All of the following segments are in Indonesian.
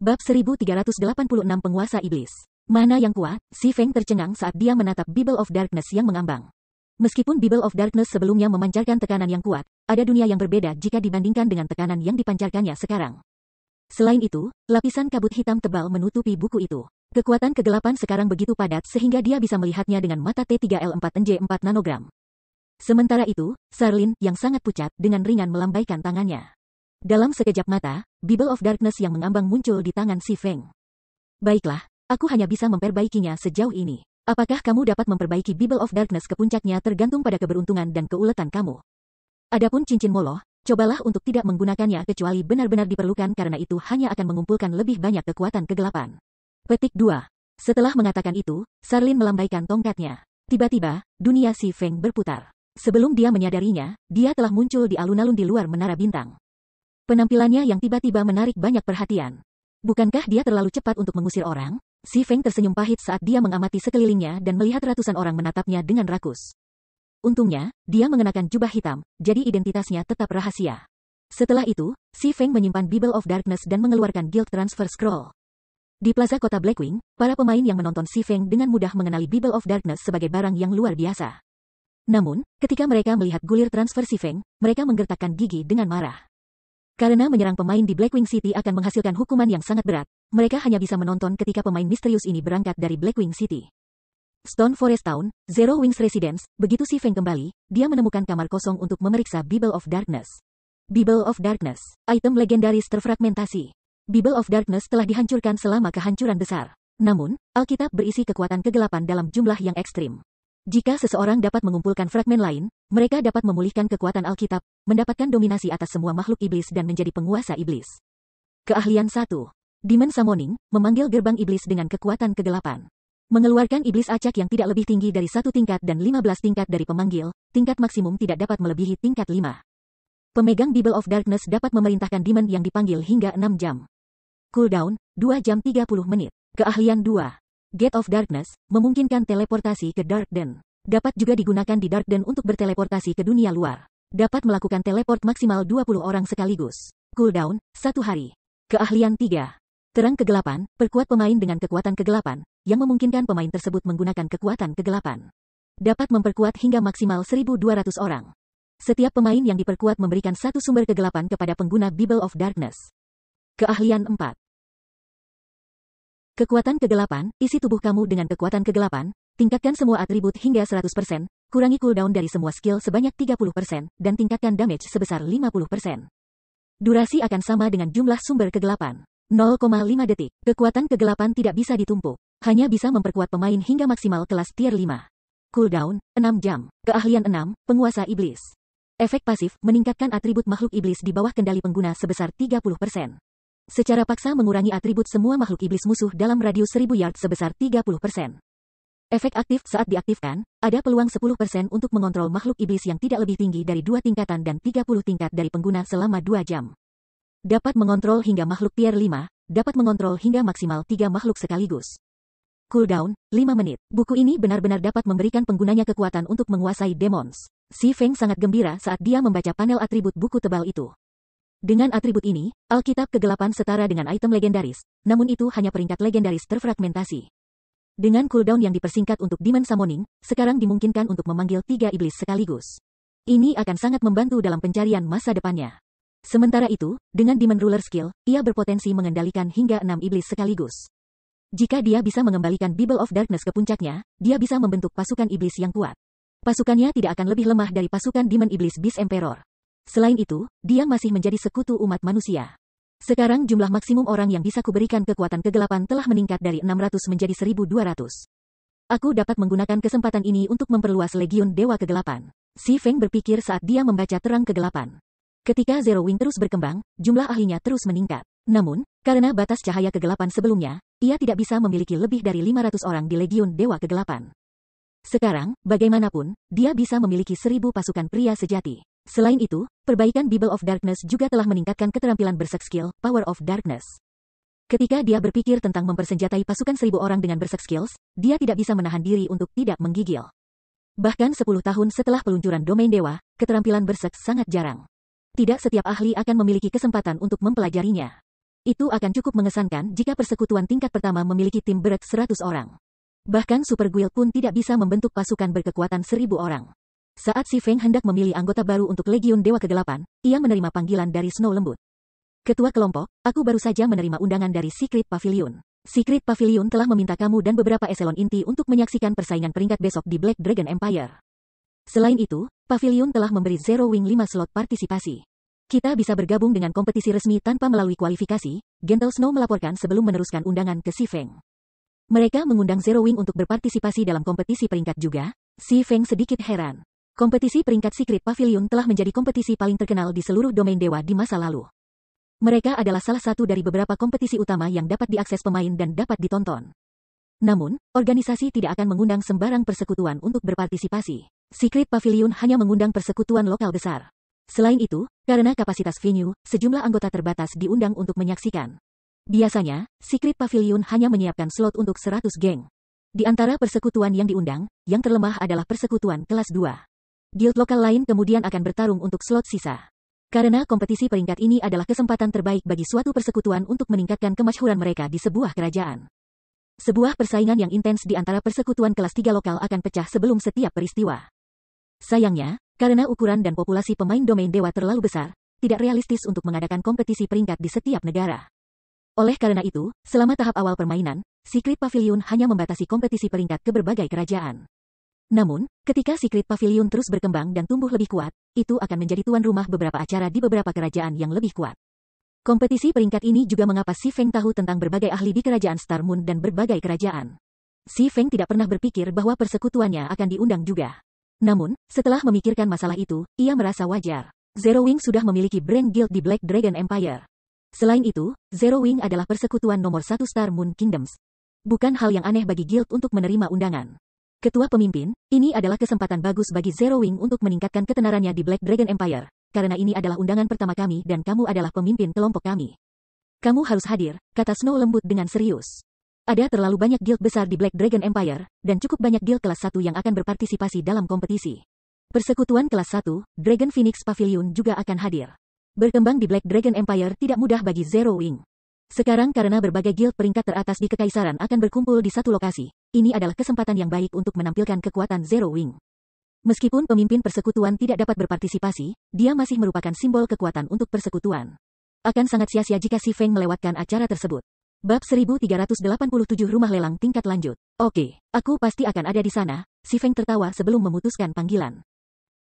Bab 1386 Penguasa Iblis. Mana yang kuat? Si Feng tercengang saat dia menatap Bible of Darkness yang mengambang. Meskipun Bible of Darkness sebelumnya memancarkan tekanan yang kuat, ada dunia yang berbeda jika dibandingkan dengan tekanan yang dipancarkannya sekarang. Selain itu, lapisan kabut hitam tebal menutupi buku itu. Kekuatan kegelapan sekarang begitu padat sehingga dia bisa melihatnya dengan mata T3L4NJ4 nanogram. Sementara itu, Sarlin, yang sangat pucat, dengan ringan melambaikan tangannya. Dalam sekejap mata, Bible of Darkness yang mengambang muncul di tangan si Feng. Baiklah, aku hanya bisa memperbaikinya sejauh ini. Apakah kamu dapat memperbaiki Bible of Darkness ke puncaknya tergantung pada keberuntungan dan keuletan kamu. Adapun cincin moloh, cobalah untuk tidak menggunakannya kecuali benar-benar diperlukan karena itu hanya akan mengumpulkan lebih banyak kekuatan kegelapan. Petik 2. Setelah mengatakan itu, Sarlin melambaikan tongkatnya. Tiba-tiba, dunia si Feng berputar. Sebelum dia menyadarinya, dia telah muncul di alun-alun di luar menara bintang. Penampilannya yang tiba-tiba menarik banyak perhatian. Bukankah dia terlalu cepat untuk mengusir orang? Si Feng tersenyum pahit saat dia mengamati sekelilingnya dan melihat ratusan orang menatapnya dengan rakus. Untungnya, dia mengenakan jubah hitam, jadi identitasnya tetap rahasia. Setelah itu, si Feng menyimpan Bible of Darkness dan mengeluarkan Guild Transfer Scroll. Di plaza kota Blackwing, para pemain yang menonton si Feng dengan mudah mengenali Bible of Darkness sebagai barang yang luar biasa. Namun, ketika mereka melihat gulir transfer si Feng, mereka menggertakkan gigi dengan marah. Karena menyerang pemain di Blackwing City akan menghasilkan hukuman yang sangat berat, mereka hanya bisa menonton ketika pemain misterius ini berangkat dari Blackwing City. Stone Forest Town, Zero Wings Residence, begitu si Feng kembali, dia menemukan kamar kosong untuk memeriksa Bible of Darkness. Bible of Darkness, item legendaris terfragmentasi. Bible of Darkness telah dihancurkan selama kehancuran besar. Namun, Alkitab berisi kekuatan kegelapan dalam jumlah yang ekstrim. Jika seseorang dapat mengumpulkan fragmen lain, mereka dapat memulihkan kekuatan Alkitab, mendapatkan dominasi atas semua makhluk iblis dan menjadi penguasa iblis. Keahlian 1. Demon Summoning, memanggil gerbang iblis dengan kekuatan kegelapan. Mengeluarkan iblis acak yang tidak lebih tinggi dari 1 tingkat dan 15 tingkat dari pemanggil, tingkat maksimum tidak dapat melebihi tingkat 5. Pemegang Bible of Darkness dapat memerintahkan demon yang dipanggil hingga 6 jam. Cooldown, 2 jam 30 menit. Keahlian 2. Gate of Darkness, memungkinkan teleportasi ke Dark Den. Dapat juga digunakan di Dark Den untuk berteleportasi ke dunia luar. Dapat melakukan teleport maksimal 20 orang sekaligus. Cooldown, 1 hari. Keahlian 3. Terang kegelapan, perkuat pemain dengan kekuatan kegelapan, yang memungkinkan pemain tersebut menggunakan kekuatan kegelapan. Dapat memperkuat hingga maksimal 1.200 orang. Setiap pemain yang diperkuat memberikan satu sumber kegelapan kepada pengguna Bible of Darkness. Keahlian 4. Kekuatan kegelapan, isi tubuh kamu dengan kekuatan kegelapan, tingkatkan semua atribut hingga 100%, kurangi cooldown dari semua skill sebanyak 30%, dan tingkatkan damage sebesar 50%. Durasi akan sama dengan jumlah sumber kegelapan. 0,5 detik. Kekuatan kegelapan tidak bisa ditumpuk. Hanya bisa memperkuat pemain hingga maksimal kelas tier 5. Cooldown, 6 jam. Keahlian 6, Penguasa Iblis. Efek pasif, meningkatkan atribut makhluk iblis di bawah kendali pengguna sebesar 30%. Secara paksa mengurangi atribut semua makhluk iblis musuh dalam radius 1000 yard sebesar 30%. Efek aktif saat diaktifkan, ada peluang 10% untuk mengontrol makhluk iblis yang tidak lebih tinggi dari 2 tingkatan dan 30 tingkat dari pengguna selama 2 jam. Dapat mengontrol hingga makhluk tier 5, dapat mengontrol hingga maksimal 3 makhluk sekaligus. Cooldown, 5 menit. Buku ini benar-benar dapat memberikan penggunanya kekuatan untuk menguasai demons. Si Feng sangat gembira saat dia membaca panel atribut buku tebal itu. Dengan atribut ini, Alkitab kegelapan setara dengan item legendaris, namun itu hanya peringkat legendaris terfragmentasi. Dengan cooldown yang dipersingkat untuk Demon Summoning, sekarang dimungkinkan untuk memanggil 3 iblis sekaligus. Ini akan sangat membantu dalam pencarian masa depannya. Sementara itu, dengan Demon Ruler Skill, ia berpotensi mengendalikan hingga 6 iblis sekaligus. Jika dia bisa mengembalikan Bible of Darkness ke puncaknya, dia bisa membentuk pasukan iblis yang kuat. Pasukannya tidak akan lebih lemah dari pasukan Demon Iblis Beast Emperor. Selain itu, dia masih menjadi sekutu umat manusia. Sekarang jumlah maksimum orang yang bisa kuberikan kekuatan kegelapan telah meningkat dari 600 menjadi 1200. Aku dapat menggunakan kesempatan ini untuk memperluas legiun Dewa Kegelapan. Si Feng berpikir saat dia membaca terang kegelapan. Ketika Zero Wing terus berkembang, jumlah ahlinya terus meningkat. Namun, karena batas cahaya kegelapan sebelumnya, ia tidak bisa memiliki lebih dari 500 orang di legiun Dewa Kegelapan. Sekarang, bagaimanapun, dia bisa memiliki 1000 pasukan pria sejati. Selain itu, perbaikan Bible of Darkness juga telah meningkatkan keterampilan berserk skill, Power of Darkness. Ketika dia berpikir tentang mempersenjatai pasukan 1000 orang dengan berserk skills, dia tidak bisa menahan diri untuk tidak menggigil. Bahkan 10 tahun setelah peluncuran domain dewa, keterampilan berserk sangat jarang. Tidak setiap ahli akan memiliki kesempatan untuk mempelajarinya. Itu akan cukup mengesankan jika persekutuan tingkat pertama memiliki tim berat 100 orang. Bahkan Super Guild pun tidak bisa membentuk pasukan berkekuatan 1000 orang. Saat Si Feng hendak memilih anggota baru untuk Legiun Dewa Kegelapan, ia menerima panggilan dari Snow Lembut. Ketua kelompok, aku baru saja menerima undangan dari Secret Pavilion. Secret Pavilion telah meminta kamu dan beberapa eselon inti untuk menyaksikan persaingan peringkat besok di Black Dragon Empire. Selain itu, Pavilion telah memberi Zero Wing 5 slot partisipasi. Kita bisa bergabung dengan kompetisi resmi tanpa melalui kualifikasi, Gentle Snow melaporkan sebelum meneruskan undangan ke Si Feng. Mereka mengundang Zero Wing untuk berpartisipasi dalam kompetisi peringkat juga. Si Feng sedikit heran. Kompetisi peringkat Secret Pavilion telah menjadi kompetisi paling terkenal di seluruh domain dewa di masa lalu. Mereka adalah salah satu dari beberapa kompetisi utama yang dapat diakses pemain dan dapat ditonton. Namun, organisasi tidak akan mengundang sembarang persekutuan untuk berpartisipasi. Secret Pavilion hanya mengundang persekutuan lokal besar. Selain itu, karena kapasitas venue, sejumlah anggota terbatas diundang untuk menyaksikan. Biasanya, Secret Pavilion hanya menyiapkan slot untuk 100 geng. Di antara persekutuan yang diundang, yang terlemah adalah persekutuan kelas 2. Guild lokal lain kemudian akan bertarung untuk slot sisa. Karena kompetisi peringkat ini adalah kesempatan terbaik bagi suatu persekutuan untuk meningkatkan kemasyhuran mereka di sebuah kerajaan. Sebuah persaingan yang intens di antara persekutuan kelas 3 lokal akan pecah sebelum setiap peristiwa. Sayangnya, karena ukuran dan populasi pemain domain dewa terlalu besar, tidak realistis untuk mengadakan kompetisi peringkat di setiap negara. Oleh karena itu, selama tahap awal permainan, Secret Pavilion hanya membatasi kompetisi peringkat ke berbagai kerajaan. Namun, ketika Secret Pavilion terus berkembang dan tumbuh lebih kuat, itu akan menjadi tuan rumah beberapa acara di beberapa kerajaan yang lebih kuat. Kompetisi peringkat ini juga mengapa Si Feng tahu tentang berbagai ahli di kerajaan Star Moon dan berbagai kerajaan. Si Feng tidak pernah berpikir bahwa persekutuannya akan diundang juga. Namun, setelah memikirkan masalah itu, ia merasa wajar. Zero Wing sudah memiliki brand guild di Black Dragon Empire. Selain itu, Zero Wing adalah persekutuan nomor 1 Star Moon Kingdoms. Bukan hal yang aneh bagi guild untuk menerima undangan. Ketua pemimpin, ini adalah kesempatan bagus bagi Zero Wing untuk meningkatkan ketenarannya di Black Dragon Empire, karena ini adalah undangan pertama kami dan kamu adalah pemimpin kelompok kami. Kamu harus hadir, kata Snow lembut dengan serius. Ada terlalu banyak guild besar di Black Dragon Empire, dan cukup banyak guild kelas 1 yang akan berpartisipasi dalam kompetisi. Persekutuan kelas 1, Dragon Phoenix Pavilion juga akan hadir. Berkembang di Black Dragon Empire tidak mudah bagi Zero Wing. Sekarang karena berbagai guild peringkat teratas di Kekaisaran akan berkumpul di satu lokasi, ini adalah kesempatan yang baik untuk menampilkan kekuatan Zero Wing. Meskipun pemimpin persekutuan tidak dapat berpartisipasi, dia masih merupakan simbol kekuatan untuk persekutuan. Akan sangat sia-sia jika Si Feng melewatkan acara tersebut. Bab 1387 Rumah Lelang Tingkat Lanjut. Oke, aku pasti akan ada di sana, Si Feng tertawa sebelum memutuskan panggilan.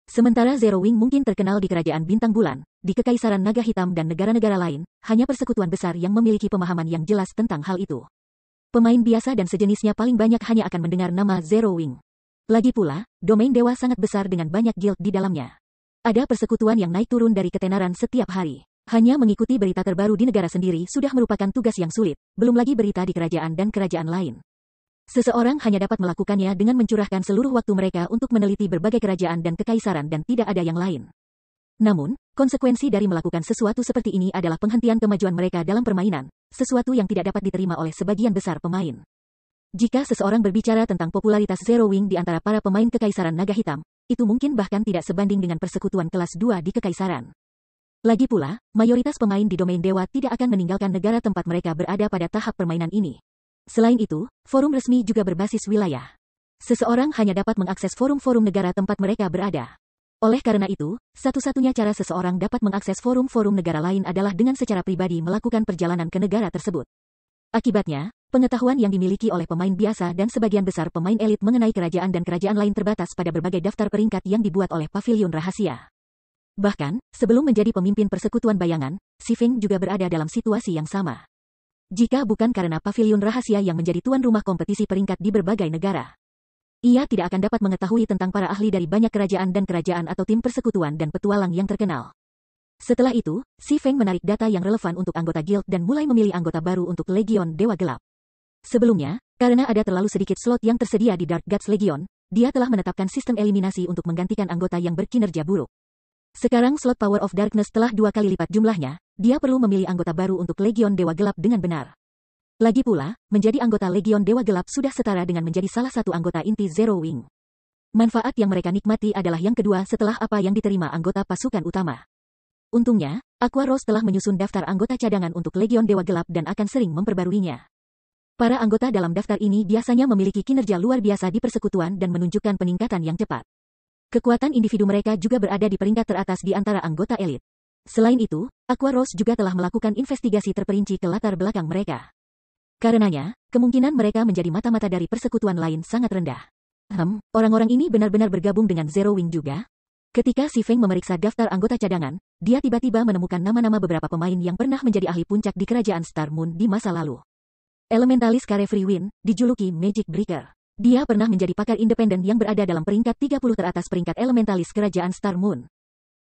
Sementara Zero Wing mungkin terkenal di Kerajaan Bintang Bulan, di Kekaisaran Naga Hitam dan negara-negara lain, hanya persekutuan besar yang memiliki pemahaman yang jelas tentang hal itu. Pemain biasa dan sejenisnya paling banyak hanya akan mendengar nama Zero Wing. Lagi pula, domain dewa sangat besar dengan banyak guild di dalamnya. Ada persekutuan yang naik turun dari ketenaran setiap hari. Hanya mengikuti berita terbaru di negara sendiri sudah merupakan tugas yang sulit, belum lagi berita di kerajaan dan kerajaan lain. Seseorang hanya dapat melakukannya dengan mencurahkan seluruh waktu mereka untuk meneliti berbagai kerajaan dan kekaisaran dan tidak ada yang lain. Namun, konsekuensi dari melakukan sesuatu seperti ini adalah penghentian kemajuan mereka dalam permainan, sesuatu yang tidak dapat diterima oleh sebagian besar pemain. Jika seseorang berbicara tentang popularitas Zero Wing di antara para pemain Kekaisaran Naga Hitam, itu mungkin bahkan tidak sebanding dengan persekutuan kelas 2 di Kekaisaran. Lagi pula, mayoritas pemain di domain dewa tidak akan meninggalkan negara tempat mereka berada pada tahap permainan ini. Selain itu, forum resmi juga berbasis wilayah. Seseorang hanya dapat mengakses forum-forum negara tempat mereka berada. Oleh karena itu, satu-satunya cara seseorang dapat mengakses forum-forum negara lain adalah dengan secara pribadi melakukan perjalanan ke negara tersebut. Akibatnya, pengetahuan yang dimiliki oleh pemain biasa dan sebagian besar pemain elit mengenai kerajaan dan kerajaan lain terbatas pada berbagai daftar peringkat yang dibuat oleh Pavilion Rahasia. Bahkan, sebelum menjadi pemimpin persekutuan bayangan, Si Feng juga berada dalam situasi yang sama. Jika bukan karena Pavilion Rahasia yang menjadi tuan rumah kompetisi peringkat di berbagai negara, ia tidak akan dapat mengetahui tentang para ahli dari banyak kerajaan dan kerajaan atau tim persekutuan dan petualang yang terkenal. Setelah itu, Si Feng menarik data yang relevan untuk anggota guild dan mulai memilih anggota baru untuk Legion Dewa Gelap. Sebelumnya, karena ada terlalu sedikit slot yang tersedia di Dark Gods Legion, dia telah menetapkan sistem eliminasi untuk menggantikan anggota yang berkinerja buruk. Sekarang slot Power of Darkness telah 2 kali lipat jumlahnya, dia perlu memilih anggota baru untuk Legion Dewa Gelap dengan benar. Lagi pula, menjadi anggota Legion Dewa Gelap sudah setara dengan menjadi salah satu anggota inti Zero Wing. Manfaat yang mereka nikmati adalah yang kedua setelah apa yang diterima anggota pasukan utama. Untungnya, Aqua Rose telah menyusun daftar anggota cadangan untuk Legion Dewa Gelap dan akan sering memperbaruinya. Para anggota dalam daftar ini biasanya memiliki kinerja luar biasa di persekutuan dan menunjukkan peningkatan yang cepat. Kekuatan individu mereka juga berada di peringkat teratas di antara anggota elit. Selain itu, Aqua Rose juga telah melakukan investigasi terperinci ke latar belakang mereka. Karenanya, kemungkinan mereka menjadi mata-mata dari persekutuan lain sangat rendah. Orang-orang ini benar-benar bergabung dengan Zero Wing juga? Ketika Si Feng memeriksa daftar anggota cadangan, dia tiba-tiba menemukan nama-nama beberapa pemain yang pernah menjadi ahli puncak di kerajaan Star Moon di masa lalu. Elementalis Carefree Wind, dijuluki Magic Breaker. Dia pernah menjadi pakar independen yang berada dalam peringkat 30 teratas peringkat elementalis kerajaan Star Moon.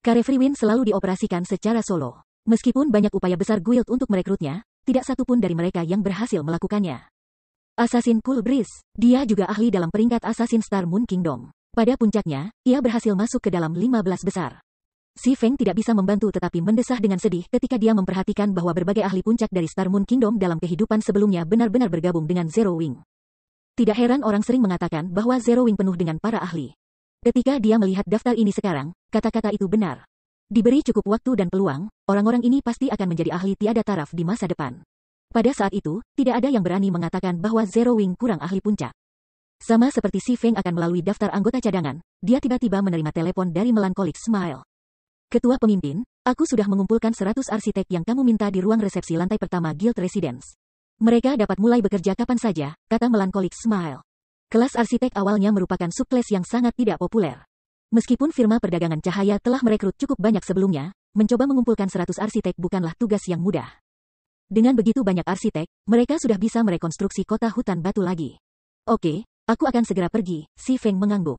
Carefree Wind selalu dioperasikan secara solo. Meskipun banyak upaya besar guild untuk merekrutnya, tidak satu pun dari mereka yang berhasil melakukannya. Assassin Cool Breeze, dia juga ahli dalam peringkat Assassin Star Moon Kingdom. Pada puncaknya, ia berhasil masuk ke dalam 15 besar. Si Feng tidak bisa membantu tetapi mendesah dengan sedih ketika dia memperhatikan bahwa berbagai ahli puncak dari Star Moon Kingdom dalam kehidupan sebelumnya benar-benar bergabung dengan Zero Wing. Tidak heran orang sering mengatakan bahwa Zero Wing penuh dengan para ahli. Ketika dia melihat daftar ini sekarang, kata-kata itu benar. Diberi cukup waktu dan peluang, orang-orang ini pasti akan menjadi ahli tiada taraf di masa depan. Pada saat itu, tidak ada yang berani mengatakan bahwa Zero Wing kurang ahli puncak. Sama seperti Si Feng akan melalui daftar anggota cadangan, dia tiba-tiba menerima telepon dari Melancholic Smile. Ketua pemimpin, aku sudah mengumpulkan 100 arsitek yang kamu minta di ruang resepsi lantai pertama Guild Residence. Mereka dapat mulai bekerja kapan saja, kata Melancholic Smile. Kelas arsitek awalnya merupakan subkelas yang sangat tidak populer. Meskipun firma perdagangan cahaya telah merekrut cukup banyak sebelumnya, mencoba mengumpulkan 100 arsitek bukanlah tugas yang mudah. Dengan begitu banyak arsitek, mereka sudah bisa merekonstruksi kota hutan batu lagi. Oke, aku akan segera pergi, Si Feng mengangguk.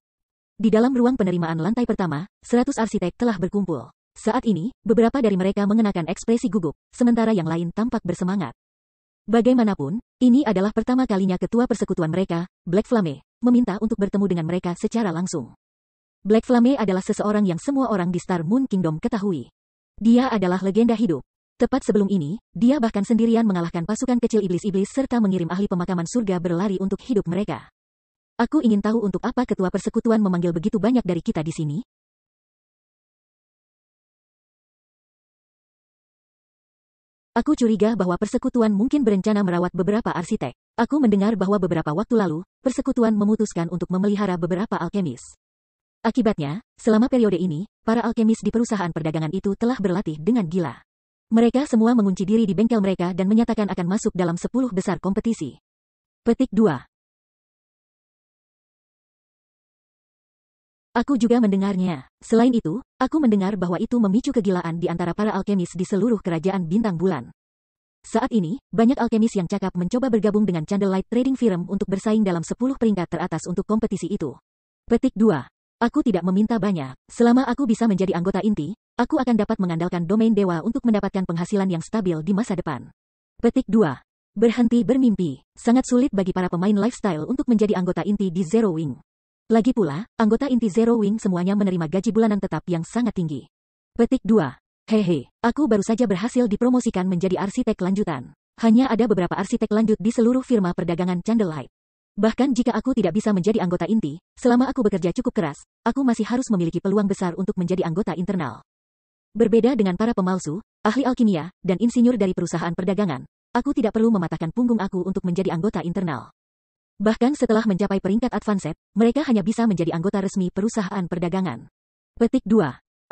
Di dalam ruang penerimaan lantai pertama, 100 arsitek telah berkumpul. Saat ini, beberapa dari mereka mengenakan ekspresi gugup, sementara yang lain tampak bersemangat. Bagaimanapun, ini adalah pertama kalinya ketua persekutuan mereka, Black Flame, meminta untuk bertemu dengan mereka secara langsung. Black Flame adalah seseorang yang semua orang di Star Moon Kingdom ketahui. Dia adalah legenda hidup. Tepat sebelum ini, dia bahkan sendirian mengalahkan pasukan kecil iblis-iblis serta mengirim ahli pemakaman surga berlari untuk hidup mereka. Aku ingin tahu untuk apa ketua persekutuan memanggil begitu banyak dari kita di sini? Aku curiga bahwa persekutuan mungkin berencana merawat beberapa arsitek. Aku mendengar bahwa beberapa waktu lalu, persekutuan memutuskan untuk memelihara beberapa alkemis. Akibatnya, selama periode ini, para alkemis di perusahaan perdagangan itu telah berlatih dengan gila. Mereka semua mengunci diri di bengkel mereka dan menyatakan akan masuk dalam 10 besar kompetisi. Petik 2. Aku juga mendengarnya. Selain itu, aku mendengar bahwa itu memicu kegilaan di antara para alkemis di seluruh kerajaan bintang bulan. Saat ini, banyak alkemis yang cakap mencoba bergabung dengan Candlelight Trading Firm untuk bersaing dalam 10 peringkat teratas untuk kompetisi itu. Petik 2. Aku tidak meminta banyak. Selama aku bisa menjadi anggota inti, aku akan dapat mengandalkan domain dewa untuk mendapatkan penghasilan yang stabil di masa depan. Petik 2. Berhenti bermimpi. Sangat sulit bagi para pemain lifestyle untuk menjadi anggota inti di Zero Wing. Lagi pula, anggota inti Zero Wing semuanya menerima gaji bulanan tetap yang sangat tinggi. Petik 2. Hehe, aku baru saja berhasil dipromosikan menjadi arsitek lanjutan. Hanya ada beberapa arsitek lanjut di seluruh firma perdagangan Candlelight. Bahkan jika aku tidak bisa menjadi anggota inti, selama aku bekerja cukup keras, aku masih harus memiliki peluang besar untuk menjadi anggota internal. Berbeda dengan para pemalsu, ahli alkimia, dan insinyur dari perusahaan perdagangan, aku tidak perlu mematahkan punggung aku untuk menjadi anggota internal. Bahkan setelah mencapai peringkat advanced, mereka hanya bisa menjadi anggota resmi perusahaan perdagangan. Petik 2.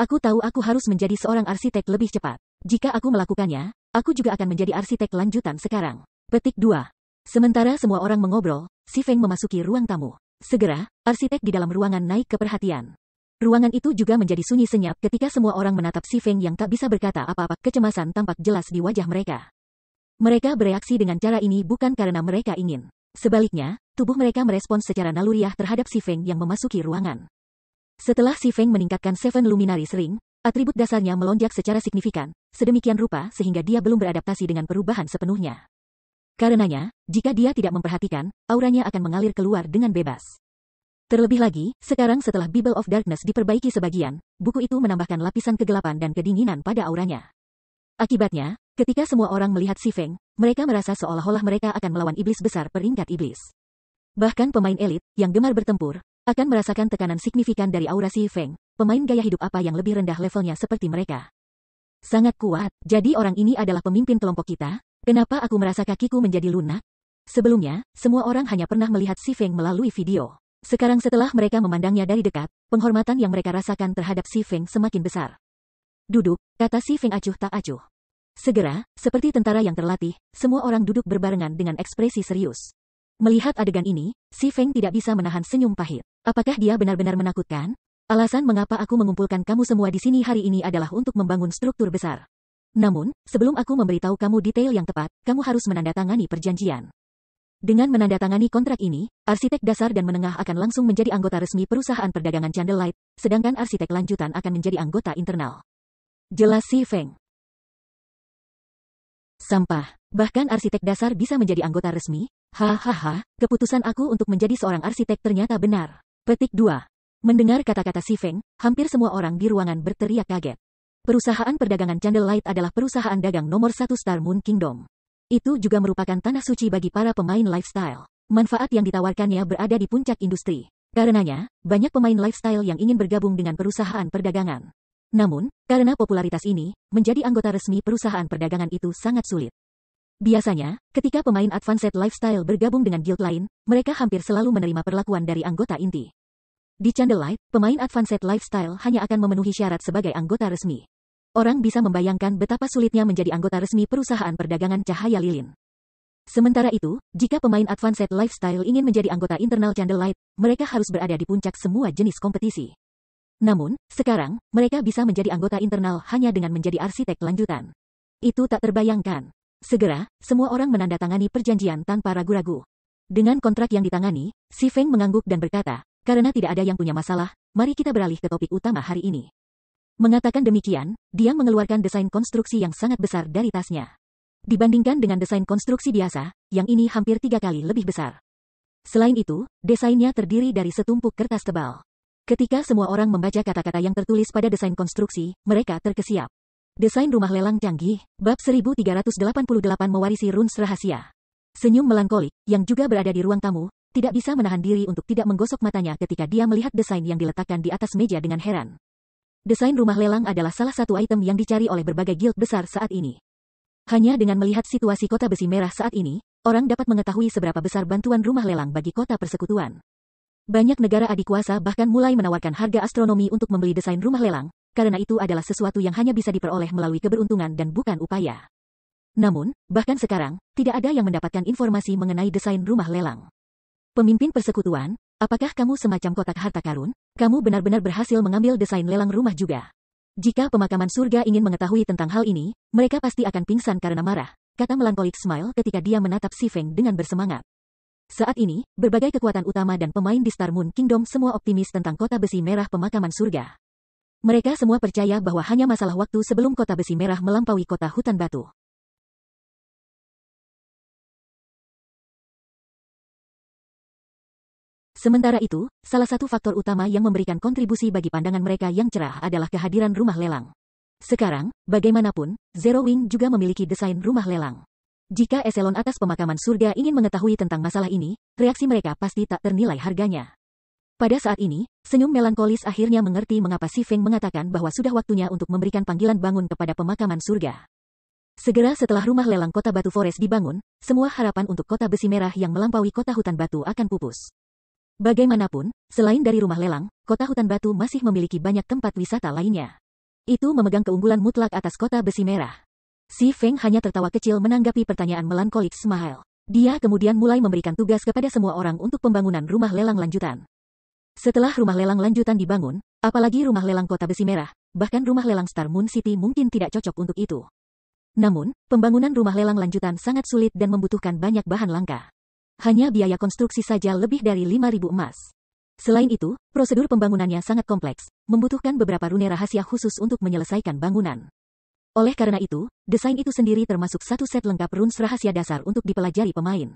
Aku tahu aku harus menjadi seorang arsitek lebih cepat. Jika aku melakukannya, aku juga akan menjadi arsitek lanjutan sekarang. Petik 2. Sementara semua orang mengobrol, Si Feng memasuki ruang tamu. Segera, arsitek di dalam ruangan naik ke perhatian. Ruangan itu juga menjadi sunyi senyap ketika semua orang menatap Si Feng yang tak bisa berkata apa-apa. Kecemasan tampak jelas di wajah mereka. Mereka bereaksi dengan cara ini bukan karena mereka ingin. Sebaliknya, tubuh mereka merespons secara naluriah terhadap Si Feng yang memasuki ruangan. Setelah Si Feng meningkatkan Seven Luminaries Ring, atribut dasarnya melonjak secara signifikan, sedemikian rupa sehingga dia belum beradaptasi dengan perubahan sepenuhnya. Karenanya, jika dia tidak memperhatikan, auranya akan mengalir keluar dengan bebas. Terlebih lagi, sekarang setelah Bible of Darkness diperbaiki sebagian, buku itu menambahkan lapisan kegelapan dan kedinginan pada auranya. Akibatnya, ketika semua orang melihat Si Feng, mereka merasa seolah-olah mereka akan melawan iblis besar peringkat iblis. Bahkan pemain elit, yang gemar bertempur, akan merasakan tekanan signifikan dari aura Si Feng, pemain gaya hidup apa yang lebih rendah levelnya seperti mereka. Sangat kuat, jadi orang ini adalah pemimpin kelompok kita? Kenapa aku merasa kakiku menjadi lunak? Sebelumnya, semua orang hanya pernah melihat Si Feng melalui video. Sekarang setelah mereka memandangnya dari dekat, penghormatan yang mereka rasakan terhadap Si Feng semakin besar. Duduk, kata Si Feng acuh tak acuh. Segera, seperti tentara yang terlatih, semua orang duduk berbarengan dengan ekspresi serius. Melihat adegan ini, Si Feng tidak bisa menahan senyum pahit. Apakah dia benar-benar menakutkan? Alasan mengapa aku mengumpulkan kamu semua di sini hari ini adalah untuk membangun struktur besar. Namun, sebelum aku memberitahu kamu detail yang tepat, kamu harus menandatangani perjanjian. Dengan menandatangani kontrak ini, arsitek dasar dan menengah akan langsung menjadi anggota resmi perusahaan perdagangan Candlelight, sedangkan arsitek lanjutan akan menjadi anggota internal. Jelas Si Feng. Sampah. Bahkan arsitek dasar bisa menjadi anggota resmi? Hahaha, keputusan aku untuk menjadi seorang arsitek ternyata benar. Petik 2. Mendengar kata-kata Si Feng, hampir semua orang di ruangan berteriak kaget. Perusahaan perdagangan Candlelight adalah perusahaan dagang nomor 1 Star Moon Kingdom. Itu juga merupakan tanah suci bagi para pemain lifestyle. Manfaat yang ditawarkannya berada di puncak industri. Karenanya, banyak pemain lifestyle yang ingin bergabung dengan perusahaan perdagangan. Namun, karena popularitas ini, menjadi anggota resmi perusahaan perdagangan itu sangat sulit. Biasanya, ketika pemain advanced lifestyle bergabung dengan guild lain, mereka hampir selalu menerima perlakuan dari anggota inti. Di Candlelight, pemain advanced lifestyle hanya akan memenuhi syarat sebagai anggota resmi. Orang bisa membayangkan betapa sulitnya menjadi anggota resmi perusahaan perdagangan cahaya lilin. Sementara itu, jika pemain advanced lifestyle ingin menjadi anggota internal Candlelight, mereka harus berada di puncak semua jenis kompetisi. Namun, sekarang, mereka bisa menjadi anggota internal hanya dengan menjadi arsitek lanjutan. Itu tak terbayangkan. Segera, semua orang menandatangani perjanjian tanpa ragu-ragu. Dengan kontrak yang ditangani, Si Feng mengangguk dan berkata, karena tidak ada yang punya masalah, mari kita beralih ke topik utama hari ini. Mengatakan demikian, dia mengeluarkan desain konstruksi yang sangat besar dari tasnya. Dibandingkan dengan desain konstruksi biasa, yang ini hampir 3 kali lebih besar. Selain itu, desainnya terdiri dari setumpuk kertas tebal. Ketika semua orang membaca kata-kata yang tertulis pada desain konstruksi, mereka terkesiap. Desain rumah lelang canggih, bab 1388 mewarisi runes rahasia. Senyum melankolik, yang juga berada di ruang tamu, tidak bisa menahan diri untuk tidak menggosok matanya ketika dia melihat desain yang diletakkan di atas meja dengan heran. Desain rumah lelang adalah salah satu item yang dicari oleh berbagai guild besar saat ini. Hanya dengan melihat situasi kota besi merah saat ini, orang dapat mengetahui seberapa besar bantuan rumah lelang bagi kota persekutuan. Banyak negara adikuasa bahkan mulai menawarkan harga astronomi untuk membeli desain rumah lelang, karena itu adalah sesuatu yang hanya bisa diperoleh melalui keberuntungan dan bukan upaya. Namun, bahkan sekarang, tidak ada yang mendapatkan informasi mengenai desain rumah lelang. Pemimpin persekutuan, apakah kamu semacam kotak harta karun? Kamu benar-benar berhasil mengambil desain lelang rumah juga. Jika pemakaman surga ingin mengetahui tentang hal ini, mereka pasti akan pingsan karena marah, kata melankolik Smile ketika dia menatap Si Feng dengan bersemangat. Saat ini, berbagai kekuatan utama dan pemain di Star Moon Kingdom semua optimis tentang kota besi merah pemakaman surga. Mereka semua percaya bahwa hanya masalah waktu sebelum kota besi merah melampaui kota hutan batu. Sementara itu, salah satu faktor utama yang memberikan kontribusi bagi pandangan mereka yang cerah adalah kehadiran rumah lelang. Sekarang, bagaimanapun, Zero Wing juga memiliki desain rumah lelang. Jika eselon atas pemakaman surga ingin mengetahui tentang masalah ini, reaksi mereka pasti tak ternilai harganya. Pada saat ini, senyum melankolis akhirnya mengerti mengapa Si Feng mengatakan bahwa sudah waktunya untuk memberikan panggilan bangun kepada pemakaman surga. Segera setelah rumah lelang kota batu forest dibangun, semua harapan untuk kota besi merah yang melampaui kota hutan batu akan pupus. Bagaimanapun, selain dari rumah lelang, kota hutan batu masih memiliki banyak tempat wisata lainnya. Itu memegang keunggulan mutlak atas kota besi merah. Si Feng hanya tertawa kecil menanggapi pertanyaan melankolik Smile. Dia kemudian mulai memberikan tugas kepada semua orang untuk pembangunan rumah lelang lanjutan. Setelah rumah lelang lanjutan dibangun, apalagi rumah lelang kota besi merah, bahkan rumah lelang Star Moon City mungkin tidak cocok untuk itu. Namun, pembangunan rumah lelang lanjutan sangat sulit dan membutuhkan banyak bahan langka. Hanya biaya konstruksi saja lebih dari 5.000 emas. Selain itu, prosedur pembangunannya sangat kompleks, membutuhkan beberapa rune rahasia khusus untuk menyelesaikan bangunan. Oleh karena itu, desain itu sendiri termasuk satu set lengkap runes rahasia dasar untuk dipelajari pemain.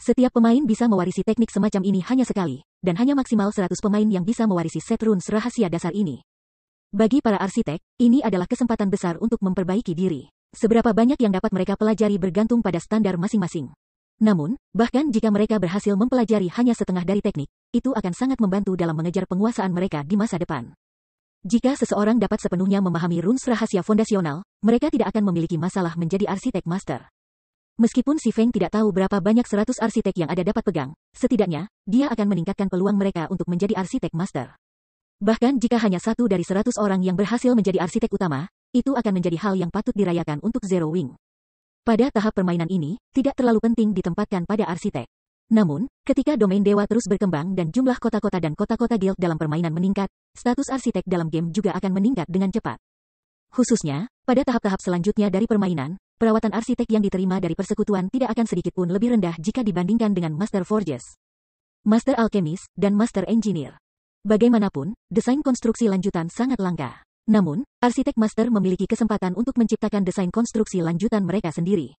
Setiap pemain bisa mewarisi teknik semacam ini hanya sekali, dan hanya maksimal 100 pemain yang bisa mewarisi set runes rahasia dasar ini. Bagi para arsitek, ini adalah kesempatan besar untuk memperbaiki diri. Seberapa banyak yang dapat mereka pelajari bergantung pada standar masing-masing. Namun, bahkan jika mereka berhasil mempelajari hanya setengah dari teknik, itu akan sangat membantu dalam mengejar penguasaan mereka di masa depan. Jika seseorang dapat sepenuhnya memahami runes rahasia fondasional, mereka tidak akan memiliki masalah menjadi arsitek master. Meskipun Si Feng tidak tahu berapa banyak 100 arsitek yang ada dapat pegang, setidaknya, dia akan meningkatkan peluang mereka untuk menjadi arsitek master. Bahkan jika hanya 1 dari 100 orang yang berhasil menjadi arsitek utama, itu akan menjadi hal yang patut dirayakan untuk Zero Wing. Pada tahap permainan ini, tidak terlalu penting ditempatkan pada arsitek. Namun, ketika domain dewa terus berkembang dan jumlah kota-kota dan kota-kota guild dalam permainan meningkat, status arsitek dalam game juga akan meningkat dengan cepat. Khususnya, pada tahap-tahap selanjutnya dari permainan, perawatan arsitek yang diterima dari persekutuan tidak akan sedikit pun lebih rendah jika dibandingkan dengan Master Forges, Master Alchemist, dan Master Engineer. Bagaimanapun, desain konstruksi lanjutan sangat langka. Namun, arsitek master memiliki kesempatan untuk menciptakan desain konstruksi lanjutan mereka sendiri.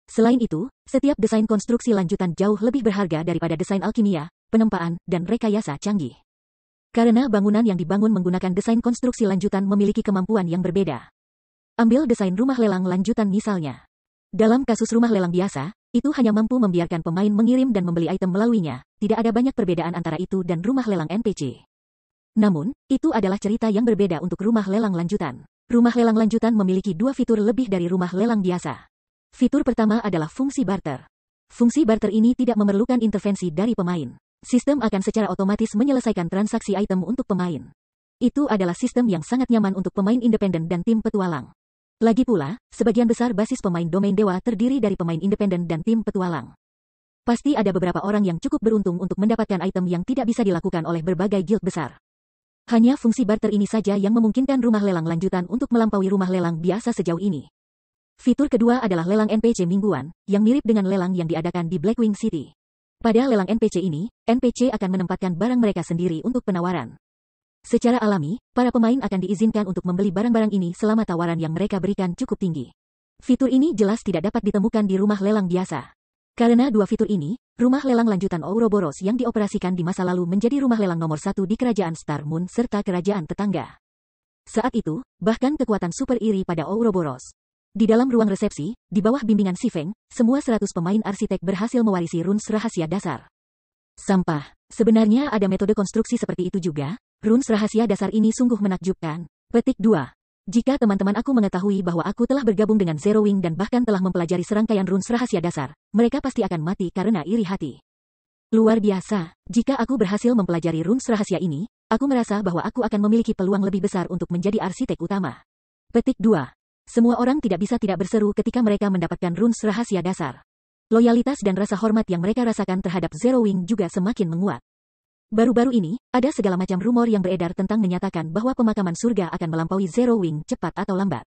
Selain itu, setiap desain konstruksi lanjutan jauh lebih berharga daripada desain alkimia, penempaan, dan rekayasa canggih. Karena bangunan yang dibangun menggunakan desain konstruksi lanjutan memiliki kemampuan yang berbeda. Ambil desain rumah lelang lanjutan misalnya. Dalam kasus rumah lelang biasa, itu hanya mampu membiarkan pemain mengirim dan membeli item melaluinya, tidak ada banyak perbedaan antara itu dan rumah lelang NPC. Namun, itu adalah cerita yang berbeda untuk rumah lelang lanjutan. Rumah lelang lanjutan memiliki 2 fitur lebih dari rumah lelang biasa. Fitur pertama adalah fungsi barter. Fungsi barter ini tidak memerlukan intervensi dari pemain. Sistem akan secara otomatis menyelesaikan transaksi item untuk pemain. Itu adalah sistem yang sangat nyaman untuk pemain independen dan tim petualang. Lagi pula, sebagian besar basis pemain domain dewa terdiri dari pemain independen dan tim petualang. Pasti ada beberapa orang yang cukup beruntung untuk mendapatkan item yang tidak bisa dilakukan oleh berbagai guild besar. Hanya fungsi barter ini saja yang memungkinkan rumah lelang lanjutan untuk melampaui rumah lelang biasa sejauh ini. Fitur kedua adalah lelang NPC mingguan, yang mirip dengan lelang yang diadakan di Blackwing City. Pada lelang NPC ini, NPC akan menempatkan barang mereka sendiri untuk penawaran. Secara alami, para pemain akan diizinkan untuk membeli barang-barang ini selama tawaran yang mereka berikan cukup tinggi. Fitur ini jelas tidak dapat ditemukan di rumah lelang biasa. Karena 2 fitur ini, rumah lelang lanjutan Ouroboros yang dioperasikan di masa lalu menjadi rumah lelang nomor 1 di Kerajaan Star Moon serta kerajaan tetangga. Saat itu, bahkan kekuatan super iri pada Ouroboros. Di dalam ruang resepsi, di bawah bimbingan Si Feng, semua 100 pemain arsitek berhasil mewarisi runes rahasia dasar. Sampah. Sebenarnya ada metode konstruksi seperti itu juga. Runes rahasia dasar ini sungguh menakjubkan. Petik 2. Jika teman-teman aku mengetahui bahwa aku telah bergabung dengan Zero Wing dan bahkan telah mempelajari serangkaian runes rahasia dasar, mereka pasti akan mati karena iri hati. Luar biasa. Jika aku berhasil mempelajari runes rahasia ini, aku merasa bahwa aku akan memiliki peluang lebih besar untuk menjadi arsitek utama. Petik 2. Semua orang tidak bisa tidak berseru ketika mereka mendapatkan runes rahasia dasar. Loyalitas dan rasa hormat yang mereka rasakan terhadap Zero Wing juga semakin menguat. Baru-baru ini, ada segala macam rumor yang beredar tentang menyatakan bahwa pemakaman surga akan melampaui Zero Wing cepat atau lambat.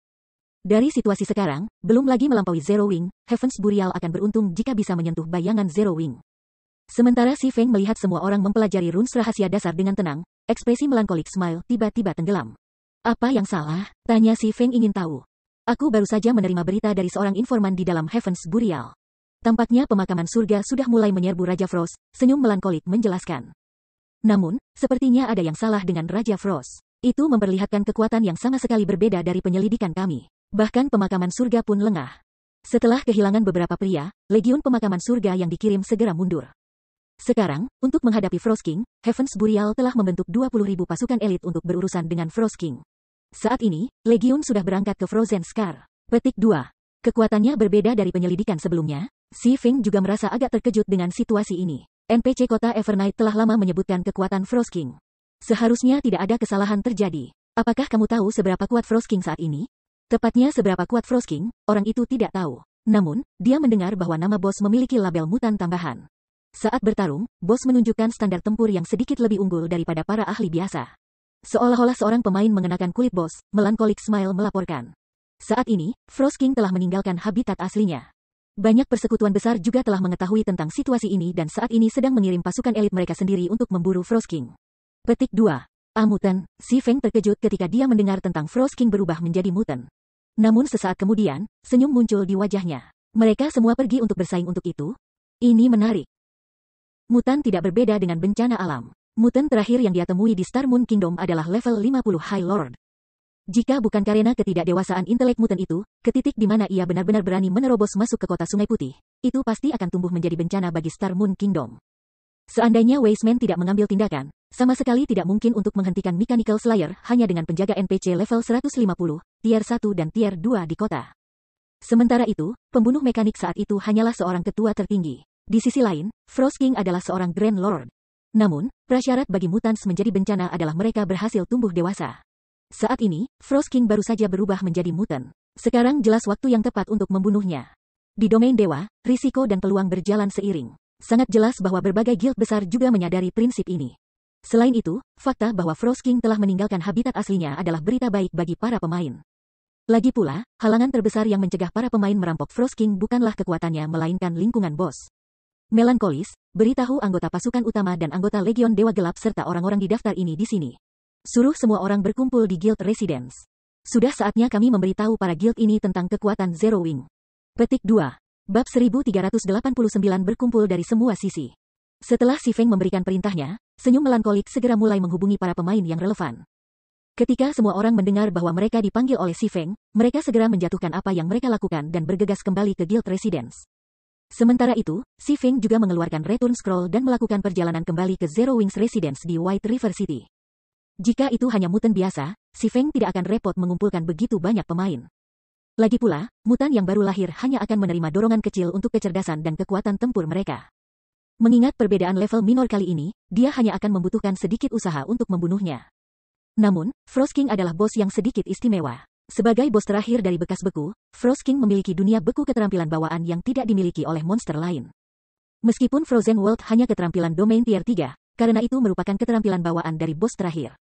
Dari situasi sekarang, belum lagi melampaui Zero Wing, Heaven's Burial akan beruntung jika bisa menyentuh bayangan Zero Wing. Sementara Si Feng melihat semua orang mempelajari runes rahasia dasar dengan tenang, ekspresi melankolik smile tiba-tiba tenggelam. Apa yang salah? Tanya Si Feng ingin tahu. Aku baru saja menerima berita dari seorang informan di dalam Heaven's Burial. Tampaknya pemakaman surga sudah mulai menyerbu Raja Frost, senyum melankolik menjelaskan. Namun, sepertinya ada yang salah dengan Raja Frost. Itu memperlihatkan kekuatan yang sama sekali berbeda dari penyelidikan kami. Bahkan pemakaman surga pun lengah. Setelah kehilangan beberapa pria, legiun pemakaman surga yang dikirim segera mundur. Sekarang, untuk menghadapi Frost King, Heaven's Burial telah membentuk 20.000 pasukan elit untuk berurusan dengan Frost King. Saat ini, legiun sudah berangkat ke Frozen Scar. Petik 2. Kekuatannya berbeda dari penyelidikan sebelumnya. Si Feng juga merasa agak terkejut dengan situasi ini. NPC kota Evernight telah lama menyebutkan kekuatan Frost King. Seharusnya tidak ada kesalahan terjadi. Apakah kamu tahu seberapa kuat Frost King saat ini? Tepatnya seberapa kuat Frost King, orang itu tidak tahu. Namun, dia mendengar bahwa nama bos memiliki label mutan tambahan. Saat bertarung, bos menunjukkan standar tempur yang sedikit lebih unggul daripada para ahli biasa. Seolah-olah seorang pemain mengenakan kulit bos, melankolik smile melaporkan. Saat ini, Frost King telah meninggalkan habitat aslinya. Banyak persekutuan besar juga telah mengetahui tentang situasi ini dan saat ini sedang mengirim pasukan elit mereka sendiri untuk memburu Frost King. Petik 2. Mutant. Si Feng terkejut ketika dia mendengar tentang Frost King berubah menjadi mutant. Namun sesaat kemudian, senyum muncul di wajahnya. Mereka semua pergi untuk bersaing untuk itu? Ini menarik. Mutan tidak berbeda dengan bencana alam. Mutant terakhir yang dia temui di Star Moon Kingdom adalah level 50 High Lord. Jika bukan karena ketidakdewasaan intelek mutant itu, ke titik di mana ia benar-benar berani menerobos masuk ke kota Sungai Putih, itu pasti akan tumbuh menjadi bencana bagi Star Moon Kingdom. Seandainya Weisman tidak mengambil tindakan, sama sekali tidak mungkin untuk menghentikan Mechanical Slayer hanya dengan penjaga NPC level 150, tier 1 dan tier 2 di kota. Sementara itu, pembunuh mekanik saat itu hanyalah seorang ketua tertinggi. Di sisi lain, Frost King adalah seorang Grand Lord. Namun, prasyarat bagi mutants menjadi bencana adalah mereka berhasil tumbuh dewasa. Saat ini, Frost King baru saja berubah menjadi mutant. Sekarang jelas waktu yang tepat untuk membunuhnya. Di domain dewa, risiko dan peluang berjalan seiring. Sangat jelas bahwa berbagai guild besar juga menyadari prinsip ini. Selain itu, fakta bahwa Frost King telah meninggalkan habitat aslinya adalah berita baik bagi para pemain. Lagi pula, halangan terbesar yang mencegah para pemain merampok Frost King bukanlah kekuatannya melainkan lingkungan bos. Melankolis, beritahu anggota pasukan utama dan anggota Legion Dewa Gelap serta orang-orang di daftar ini di sini. Suruh semua orang berkumpul di Guild Residence. Sudah saatnya kami memberitahu para guild ini tentang kekuatan Zero Wing. Petik 2. Bab 1389 berkumpul dari semua sisi. Setelah Si Feng memberikan perintahnya, senyum melankolik segera mulai menghubungi para pemain yang relevan. Ketika semua orang mendengar bahwa mereka dipanggil oleh Si Feng, mereka segera menjatuhkan apa yang mereka lakukan dan bergegas kembali ke Guild Residence. Sementara itu, Si Feng juga mengeluarkan Return Scroll dan melakukan perjalanan kembali ke Zero Wings Residence di White River City. Jika itu hanya mutant biasa, Si Feng tidak akan repot mengumpulkan begitu banyak pemain. Lagi pula, mutan yang baru lahir hanya akan menerima dorongan kecil untuk kecerdasan dan kekuatan tempur mereka. Mengingat perbedaan level minor kali ini, dia hanya akan membutuhkan sedikit usaha untuk membunuhnya. Namun, Frost King adalah bos yang sedikit istimewa. Sebagai bos terakhir dari bekas beku, Frost King memiliki dunia beku keterampilan bawaan yang tidak dimiliki oleh monster lain. Meskipun Frozen World hanya keterampilan domain tier 3, karena itu merupakan keterampilan bawaan dari bos terakhir.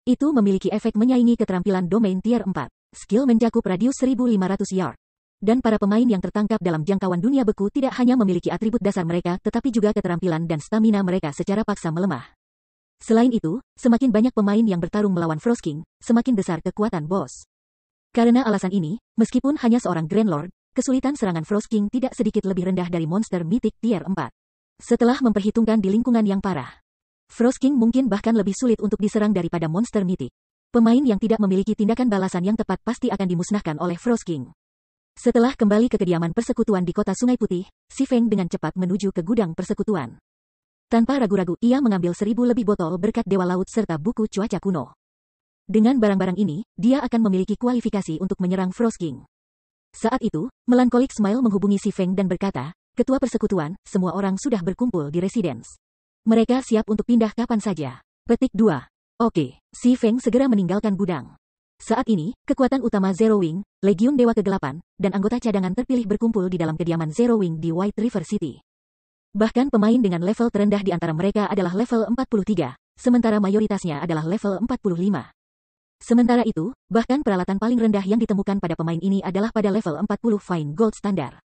Itu memiliki efek menyaingi keterampilan domain tier 4. Skill mencakup radius 1500 yard. Dan para pemain yang tertangkap dalam jangkauan dunia beku tidak hanya memiliki atribut dasar mereka tetapi juga keterampilan dan stamina mereka secara paksa melemah. Selain itu, semakin banyak pemain yang bertarung melawan Frost King, semakin besar kekuatan bos. Karena alasan ini, meskipun hanya seorang Grand Lord, kesulitan serangan Frost King tidak sedikit lebih rendah dari monster mitik tier 4. Setelah memperhitungkan di lingkungan yang parah, Frost King mungkin bahkan lebih sulit untuk diserang daripada monster mitik. Pemain yang tidak memiliki tindakan balasan yang tepat pasti akan dimusnahkan oleh Frost King. Setelah kembali ke kediaman persekutuan di kota Sungai Putih, Si Feng dengan cepat menuju ke gudang persekutuan. Tanpa ragu-ragu ia mengambil 1000 lebih botol berkat Dewa Laut serta buku cuaca kuno. Dengan barang-barang ini, dia akan memiliki kualifikasi untuk menyerang Frost King. Saat itu, Melancholic Smile menghubungi Si Feng dan berkata, Ketua Persekutuan, semua orang sudah berkumpul di Residence. Mereka siap untuk pindah kapan saja. Petik 2. Oke, Si Feng segera meninggalkan gudang. Saat ini, kekuatan utama Zero Wing, Legiun Dewa Kegelapan, dan anggota cadangan terpilih berkumpul di dalam kediaman Zero Wing di White River City. Bahkan pemain dengan level terendah di antara mereka adalah level 43, sementara mayoritasnya adalah level 45. Sementara itu, bahkan peralatan paling rendah yang ditemukan pada pemain ini adalah pada level 40 Fine Gold standar.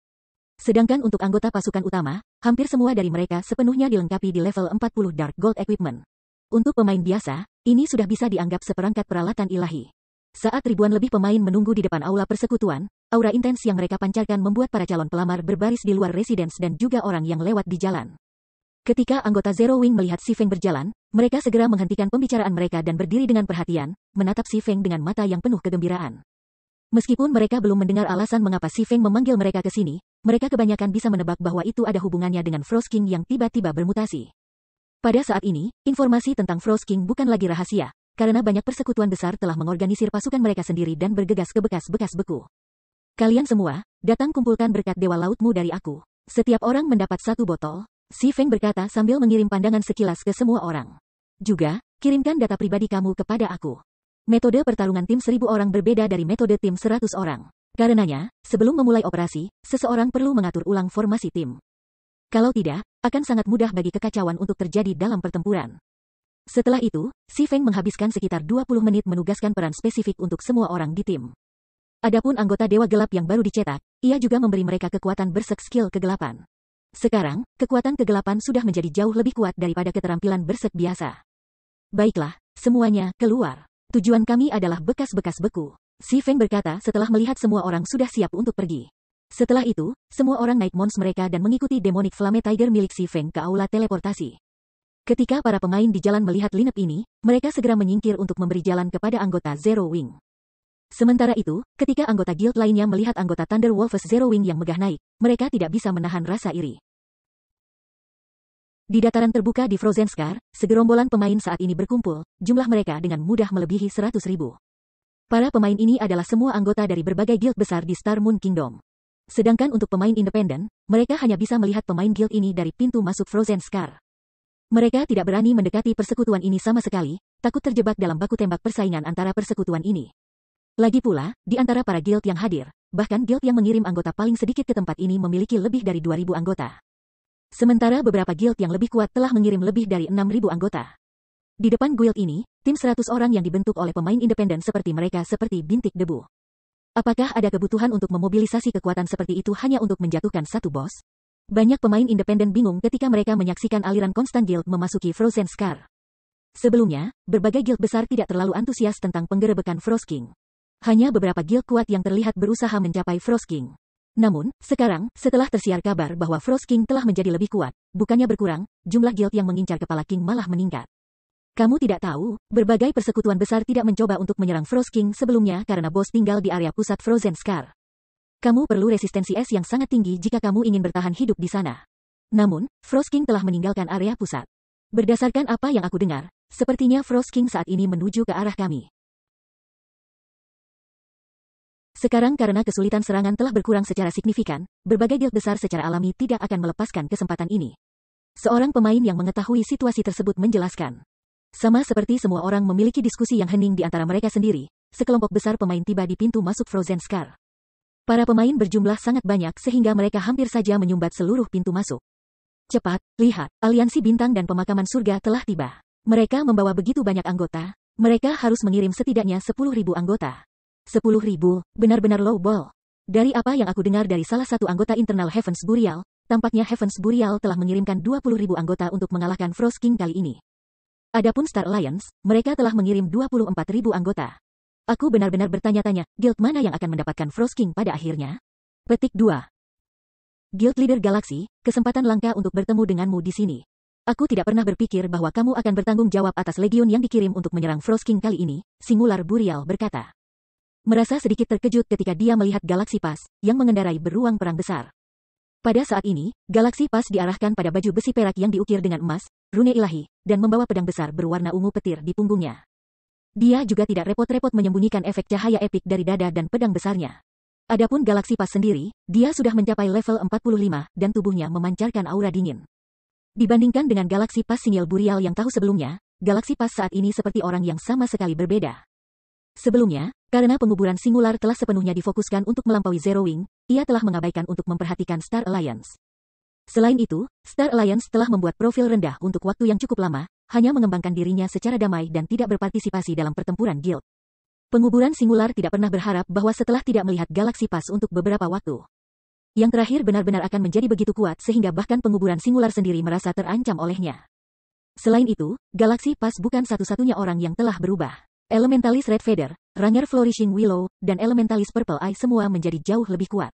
Sedangkan untuk anggota pasukan utama, hampir semua dari mereka sepenuhnya dilengkapi di level 40 Dark Gold Equipment. Untuk pemain biasa, ini sudah bisa dianggap seperangkat peralatan ilahi. Saat ribuan lebih pemain menunggu di depan aula persekutuan, aura intens yang mereka pancarkan membuat para calon pelamar berbaris di luar residence dan juga orang yang lewat di jalan. Ketika anggota Zero Wing melihat Si Feng berjalan, mereka segera menghentikan pembicaraan mereka dan berdiri dengan perhatian, menatap Si Feng dengan mata yang penuh kegembiraan. Meskipun mereka belum mendengar alasan mengapa Si Feng memanggil mereka ke sini, mereka kebanyakan bisa menebak bahwa itu ada hubungannya dengan Frost King yang tiba-tiba bermutasi. Pada saat ini, informasi tentang Frost King bukan lagi rahasia, karena banyak persekutuan besar telah mengorganisir pasukan mereka sendiri dan bergegas ke bekas-bekas beku. Kalian semua, datang kumpulkan berkat Dewa Lautmu dari aku. Setiap orang mendapat 1 botol, Si Feng berkata sambil mengirim pandangan sekilas ke semua orang. Juga, kirimkan data pribadi kamu kepada aku. Metode pertarungan tim 1000 orang berbeda dari metode tim 100 orang. Karenanya, sebelum memulai operasi, seseorang perlu mengatur ulang formasi tim. Kalau tidak, akan sangat mudah bagi kekacauan untuk terjadi dalam pertempuran. Setelah itu, Si Feng menghabiskan sekitar 20 menit menugaskan peran spesifik untuk semua orang di tim. Adapun anggota Dewa Gelap yang baru dicetak, ia juga memberi mereka kekuatan berserk skill kegelapan. Sekarang, kekuatan kegelapan sudah menjadi jauh lebih kuat daripada keterampilan berserk biasa. Baiklah, semuanya, keluar. Tujuan kami adalah bekas-bekas beku. Si Feng berkata setelah melihat semua orang sudah siap untuk pergi. Setelah itu, semua orang naik mons mereka dan mengikuti Demonic Flame Tiger milik Si Feng ke aula teleportasi. Ketika para pemain di jalan melihat lineup ini, mereka segera menyingkir untuk memberi jalan kepada anggota Zero Wing. Sementara itu, ketika anggota guild lainnya melihat anggota Thunder Wolves Zero Wing yang megah naik, mereka tidak bisa menahan rasa iri. Di dataran terbuka di Frozen Scar, segerombolan pemain saat ini berkumpul, jumlah mereka dengan mudah melebihi 100.000. Para pemain ini adalah semua anggota dari berbagai guild besar di Star Moon Kingdom. Sedangkan untuk pemain independen, mereka hanya bisa melihat pemain guild ini dari pintu masuk Frozen Scar. Mereka tidak berani mendekati persekutuan ini sama sekali, takut terjebak dalam baku tembak persaingan antara persekutuan ini. Lagi pula, di antara para guild yang hadir, bahkan guild yang mengirim anggota paling sedikit ke tempat ini memiliki lebih dari 2.000 anggota. Sementara beberapa guild yang lebih kuat telah mengirim lebih dari 6.000 anggota. Di depan guild ini, tim 100 orang yang dibentuk oleh pemain independen seperti mereka seperti bintik debu. Apakah ada kebutuhan untuk memobilisasi kekuatan seperti itu hanya untuk menjatuhkan satu bos? Banyak pemain independen bingung ketika mereka menyaksikan aliran konstan guild memasuki Frozen Scar. Sebelumnya, berbagai guild besar tidak terlalu antusias tentang penggerebekan Frost King. Hanya beberapa guild kuat yang terlihat berusaha mencapai Frost King. Namun, sekarang, setelah tersiar kabar bahwa Frost King telah menjadi lebih kuat, bukannya berkurang, jumlah guild yang mengincar kepala King malah meningkat. Kamu tidak tahu, berbagai persekutuan besar tidak mencoba untuk menyerang Frost King sebelumnya karena bos tinggal di area pusat Frozen Scar. Kamu perlu resistensi es yang sangat tinggi jika kamu ingin bertahan hidup di sana. Namun, Frost King telah meninggalkan area pusat. Berdasarkan apa yang aku dengar, sepertinya Frost King saat ini menuju ke arah kami. Sekarang karena kesulitan serangan telah berkurang secara signifikan, berbagai guild besar secara alami tidak akan melepaskan kesempatan ini. Seorang pemain yang mengetahui situasi tersebut menjelaskan. Sama seperti semua orang memiliki diskusi yang hening di antara mereka sendiri, sekelompok besar pemain tiba di pintu masuk Frozen Scar. Para pemain berjumlah sangat banyak sehingga mereka hampir saja menyumbat seluruh pintu masuk. Cepat, lihat, aliansi bintang dan pemakaman surga telah tiba. Mereka membawa begitu banyak anggota, mereka harus mengirim setidaknya 10.000 anggota. 10.000, benar-benar low ball. Dari apa yang aku dengar dari salah satu anggota internal Heavens Burial, tampaknya Heavens Burial telah mengirimkan 20.000 anggota untuk mengalahkan Frost King kali ini. Adapun Star Alliance, mereka telah mengirim 24.000 anggota. Aku benar-benar bertanya-tanya, guild mana yang akan mendapatkan Frost King pada akhirnya? Petik 2. Guild Leader Galaksi, kesempatan langka untuk bertemu denganmu di sini. Aku tidak pernah berpikir bahwa kamu akan bertanggung jawab atas legion yang dikirim untuk menyerang Frost King kali ini, Singular Burial berkata. Merasa sedikit terkejut ketika dia melihat Galaxy Pass, yang mengendarai beruang perang besar. Pada saat ini, Galaxy Pass diarahkan pada baju besi perak yang diukir dengan emas, rune ilahi, dan membawa pedang besar berwarna ungu petir di punggungnya. Dia juga tidak repot-repot menyembunyikan efek cahaya epik dari dada dan pedang besarnya. Adapun Galaxy Pass sendiri, dia sudah mencapai level 45, dan tubuhnya memancarkan aura dingin. Dibandingkan dengan Galaxy Pass Singular Burial yang tahu sebelumnya, Galaxy Pass saat ini seperti orang yang sama sekali berbeda. Sebelumnya, karena penguburan singular telah sepenuhnya difokuskan untuk melampaui Zero Wing, ia telah mengabaikan untuk memperhatikan Star Alliance. Selain itu, Star Alliance telah membuat profil rendah untuk waktu yang cukup lama, hanya mengembangkan dirinya secara damai dan tidak berpartisipasi dalam pertempuran guild. Penguburan singular tidak pernah berharap bahwa setelah tidak melihat Galaxy Pass untuk beberapa waktu, yang terakhir benar-benar akan menjadi begitu kuat sehingga bahkan penguburan singular sendiri merasa terancam olehnya. Selain itu, Galaxy Pass bukan satu-satunya orang yang telah berubah. Elementalis Red Feather, Ranger Flourishing Willow, dan Elementalis Purple Eye semua menjadi jauh lebih kuat.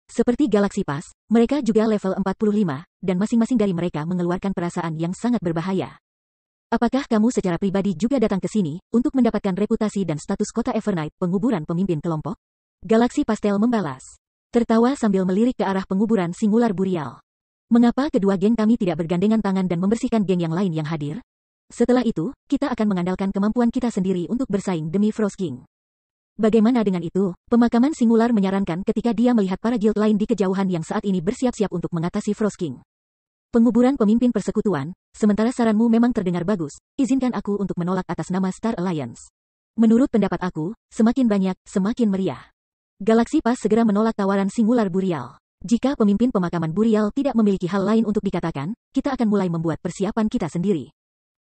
Seperti Galaxy Pass, mereka juga level 45, dan masing-masing dari mereka mengeluarkan perasaan yang sangat berbahaya. Apakah kamu secara pribadi juga datang ke sini, untuk mendapatkan reputasi dan status kota Evernight, penguburan pemimpin kelompok? Galaxy Pastel membalas. Tertawa sambil melirik ke arah penguburan Singular Burial. Mengapa kedua geng kami tidak bergandengan tangan dan membersihkan geng yang lain yang hadir? Setelah itu, kita akan mengandalkan kemampuan kita sendiri untuk bersaing demi Frost King. Bagaimana dengan itu? Pemakaman singular menyarankan ketika dia melihat para guild lain di kejauhan yang saat ini bersiap-siap untuk mengatasi Frost King. Penguburan pemimpin persekutuan, sementara saranmu memang terdengar bagus, izinkan aku untuk menolak atas nama Star Alliance. Menurut pendapat aku, semakin banyak, semakin meriah. Galaxy Pass segera menolak tawaran Singular Burial. Jika pemimpin pemakaman Burial tidak memiliki hal lain untuk dikatakan, kita akan mulai membuat persiapan kita sendiri.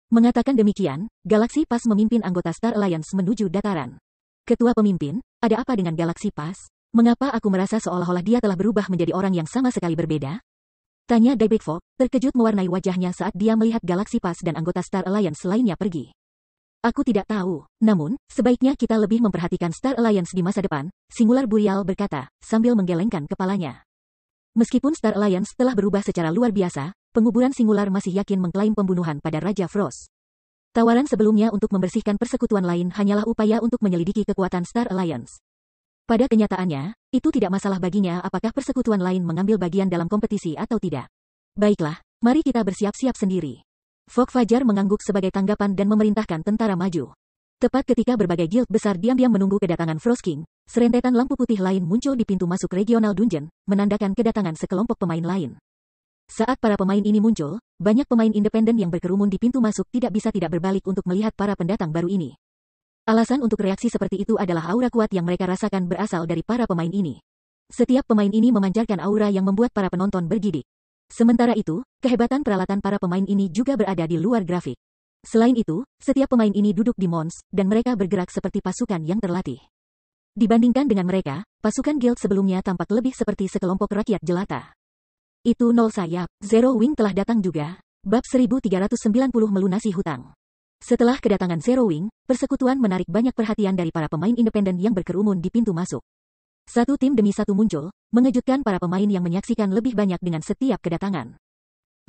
Mengatakan demikian, Galaxy Pass memimpin anggota Star Alliance menuju dataran. Ketua pemimpin, ada apa dengan Galaxy Pass? Mengapa aku merasa seolah-olah dia telah berubah menjadi orang yang sama sekali berbeda? Tanya Daybreak Fog, terkejut mewarnai wajahnya saat dia melihat Galaxy Pass dan anggota Star Alliance lainnya pergi. Aku tidak tahu, namun, sebaiknya kita lebih memperhatikan Star Alliance di masa depan, Singular Burial berkata, sambil menggelengkan kepalanya. Meskipun Star Alliance telah berubah secara luar biasa, penguburan singular masih yakin mengklaim pembunuhan pada Raja Frost. Tawaran sebelumnya untuk membersihkan persekutuan lain hanyalah upaya untuk menyelidiki kekuatan Star Alliance. Pada kenyataannya, itu tidak masalah baginya apakah persekutuan lain mengambil bagian dalam kompetisi atau tidak. Baiklah, Mari kita bersiap-siap sendiri. Fog Fajar mengangguk sebagai tanggapan dan memerintahkan tentara maju. Tepat ketika berbagai guild besar diam-diam menunggu kedatangan Frost King, serentetan lampu putih lain muncul di pintu masuk regional dungeon, menandakan kedatangan sekelompok pemain lain. Saat para pemain ini muncul, banyak pemain independen yang berkerumun di pintu masuk tidak bisa tidak berbalik untuk melihat para pendatang baru ini. Alasan untuk reaksi seperti itu adalah aura kuat yang mereka rasakan berasal dari para pemain ini. Setiap pemain ini memancarkan aura yang membuat para penonton bergidik. Sementara itu, kehebatan peralatan para pemain ini juga berada di luar grafik. Selain itu, setiap pemain ini duduk di mons, dan mereka bergerak seperti pasukan yang terlatih. Dibandingkan dengan mereka, pasukan guild sebelumnya tampak lebih seperti sekelompok rakyat jelata. Itu nol sayap, Zero Wing telah datang juga. Bab 1390 melunasi hutang. Setelah kedatangan Zero Wing, persekutuan menarik banyak perhatian dari para pemain independen yang berkerumun di pintu masuk. Satu tim demi satu muncul, mengejutkan para pemain yang menyaksikan lebih banyak dengan setiap kedatangan.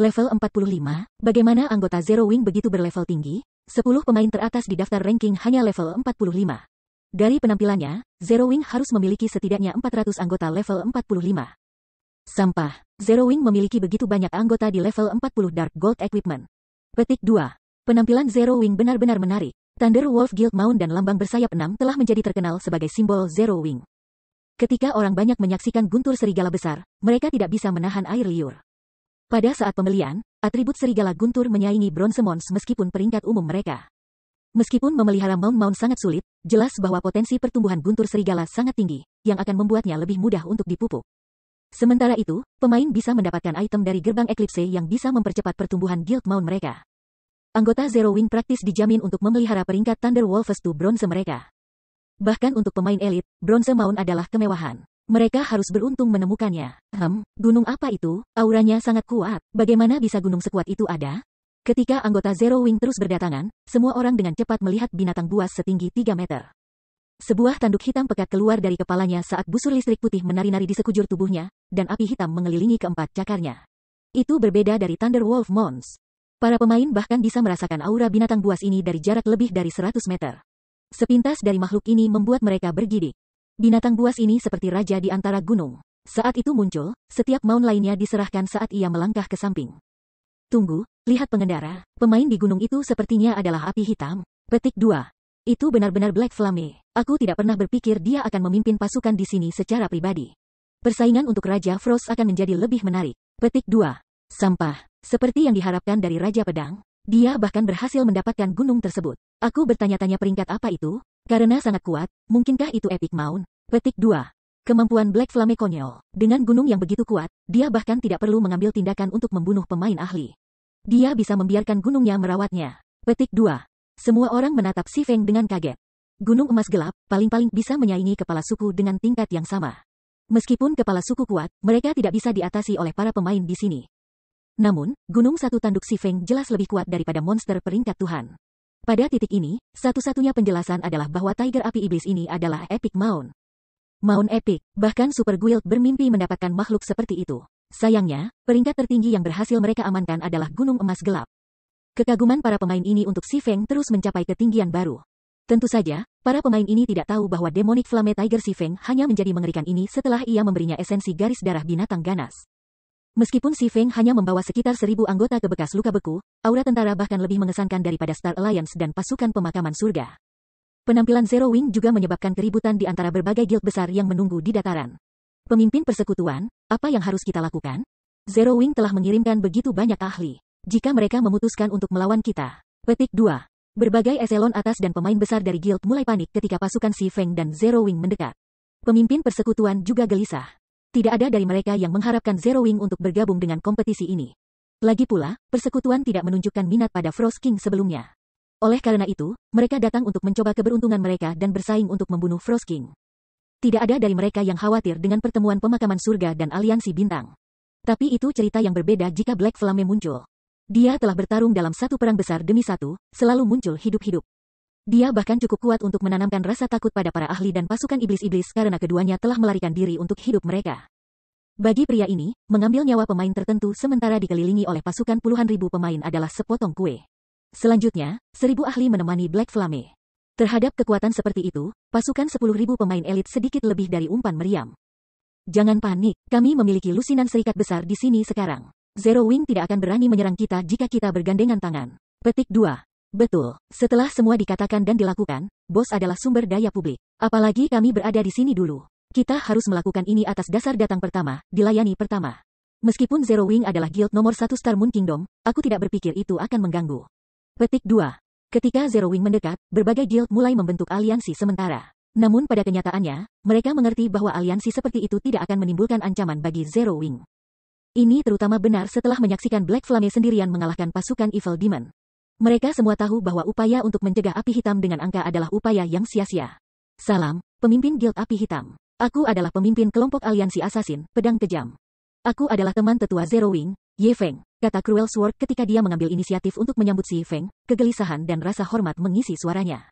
Level 45, bagaimana anggota Zero Wing begitu berlevel tinggi? 10 pemain teratas di daftar ranking hanya level 45. Dari penampilannya, Zero Wing harus memiliki setidaknya 400 anggota level 45. Sampah, Zero Wing memiliki begitu banyak anggota di level 40 Dark Gold Equipment. Petik 2. Penampilan Zero Wing benar-benar menarik. Thunder Wolf Guild Mount dan lambang bersayap 6 telah menjadi terkenal sebagai simbol Zero Wing. Ketika orang banyak menyaksikan guntur serigala besar, mereka tidak bisa menahan air liur. Pada saat pembelian, atribut serigala guntur menyaingi bronze mons meskipun peringkat umum mereka. Meskipun memelihara mount sangat sulit, jelas bahwa potensi pertumbuhan guntur serigala sangat tinggi, yang akan membuatnya lebih mudah untuk dipupuk. Sementara itu, pemain bisa mendapatkan item dari gerbang Eclipse yang bisa mempercepat pertumbuhan guild mount mereka. Anggota Zero Wing praktis dijamin untuk memelihara peringkat Thunder Wolves 2 bronze mereka. Bahkan untuk pemain elit, bronze mount adalah kemewahan. Mereka harus beruntung menemukannya. Gunung apa itu? Auranya sangat kuat. Bagaimana bisa gunung sekuat itu ada? Ketika anggota Zero Wing terus berdatangan, semua orang dengan cepat melihat binatang buas setinggi 3 meter. Sebuah tanduk hitam pekat keluar dari kepalanya saat busur listrik putih menari-nari di sekujur tubuhnya, dan api hitam mengelilingi keempat cakarnya. Itu berbeda dari Thunder Wolf Mons. Para pemain bahkan bisa merasakan aura binatang buas ini dari jarak lebih dari 100 meter. Sepintas dari makhluk ini membuat mereka bergidik. Binatang buas ini seperti raja di antara gunung. Saat itu muncul, setiap mount lainnya diserahkan saat ia melangkah ke samping. Tunggu, lihat pengendara. Pemain di gunung itu sepertinya adalah api hitam. Petik 2. Itu benar-benar Black Flame. Aku tidak pernah berpikir dia akan memimpin pasukan di sini secara pribadi. Persaingan untuk Raja Frost akan menjadi lebih menarik. Petik 2. Sampah. Seperti yang diharapkan dari Raja Pedang. Dia bahkan berhasil mendapatkan gunung tersebut. Aku bertanya-tanya peringkat apa itu? Karena sangat kuat, mungkinkah itu Epic Mount? Petik 2. Kemampuan Black Flame konyol. Dengan gunung yang begitu kuat, dia bahkan tidak perlu mengambil tindakan untuk membunuh pemain ahli. Dia bisa membiarkan gunungnya merawatnya. Petik 2. Semua orang menatap Si Feng dengan kaget. Gunung emas gelap, paling-paling bisa menyaingi kepala suku dengan tingkat yang sama. Meskipun kepala suku kuat, mereka tidak bisa diatasi oleh para pemain di sini. Namun, gunung satu tanduk Si Feng jelas lebih kuat daripada monster peringkat Tuhan. Pada titik ini, satu-satunya penjelasan adalah bahwa Tiger Api Iblis ini adalah Epic Mount. Mount Epic, bahkan Super Guild bermimpi mendapatkan makhluk seperti itu. Sayangnya, peringkat tertinggi yang berhasil mereka amankan adalah Gunung Emas Gelap. Kekaguman para pemain ini untuk Si Feng terus mencapai ketinggian baru. Tentu saja, para pemain ini tidak tahu bahwa Demonic Flame Tiger Si Feng hanya menjadi mengerikan ini setelah ia memberinya esensi garis darah binatang ganas. Meskipun Si Feng hanya membawa sekitar 1000 anggota ke bekas luka beku, aura tentara bahkan lebih mengesankan daripada Star Alliance dan pasukan pemakaman surga. Penampilan Zero Wing juga menyebabkan keributan di antara berbagai guild besar yang menunggu di dataran. Pemimpin persekutuan, apa yang harus kita lakukan? Zero Wing telah mengirimkan begitu banyak ahli. Jika mereka memutuskan untuk melawan kita. Petik 2. Berbagai eselon atas dan pemain besar dari guild mulai panik ketika pasukan Si Feng dan Zero Wing mendekat. Pemimpin persekutuan juga gelisah. Tidak ada dari mereka yang mengharapkan Zero Wing untuk bergabung dengan kompetisi ini. Lagi pula, persekutuan tidak menunjukkan minat pada Frost King sebelumnya. Oleh karena itu, mereka datang untuk mencoba keberuntungan mereka dan bersaing untuk membunuh Frost King. Tidak ada dari mereka yang khawatir dengan pertemuan pemakaman surga dan aliansi bintang. Tapi itu cerita yang berbeda jika Black Flame muncul. Dia telah bertarung dalam satu perang besar demi satu, selalu muncul hidup-hidup. Dia bahkan cukup kuat untuk menanamkan rasa takut pada para ahli dan pasukan iblis-iblis karena keduanya telah melarikan diri untuk hidup mereka. Bagi pria ini, mengambil nyawa pemain tertentu sementara dikelilingi oleh pasukan puluhan ribu pemain adalah sepotong kue. Selanjutnya, 1000 ahli menemani Black Flame. Terhadap kekuatan seperti itu, pasukan 10.000 pemain elit sedikit lebih dari umpan meriam. Jangan panik, kami memiliki lusinan serikat besar di sini sekarang. Zero Wing tidak akan berani menyerang kita jika kita bergandengan tangan. Petik 2. Betul, setelah semua dikatakan dan dilakukan, bos adalah sumber daya publik. Apalagi kami berada di sini dulu. Kita harus melakukan ini atas dasar datang pertama, dilayani pertama. Meskipun Zero Wing adalah guild nomor 1 Star Moon Kingdom, aku tidak berpikir itu akan mengganggu. Petik 2. Ketika Zero Wing mendekat, berbagai guild mulai membentuk aliansi sementara. Namun pada kenyataannya, mereka mengerti bahwa aliansi seperti itu tidak akan menimbulkan ancaman bagi Zero Wing. Ini terutama benar setelah menyaksikan Black Flame sendirian mengalahkan pasukan Evil Demon. Mereka semua tahu bahwa upaya untuk mencegah api hitam dengan angka adalah upaya yang sia-sia. Salam, pemimpin Guild Api Hitam. Aku adalah pemimpin kelompok aliansi asasin, pedang kejam. Aku adalah teman tetua Zero Wing, Ye Feng, kata Cruel Sword ketika dia mengambil inisiatif untuk menyambut si Feng, kegelisahan dan rasa hormat mengisi suaranya.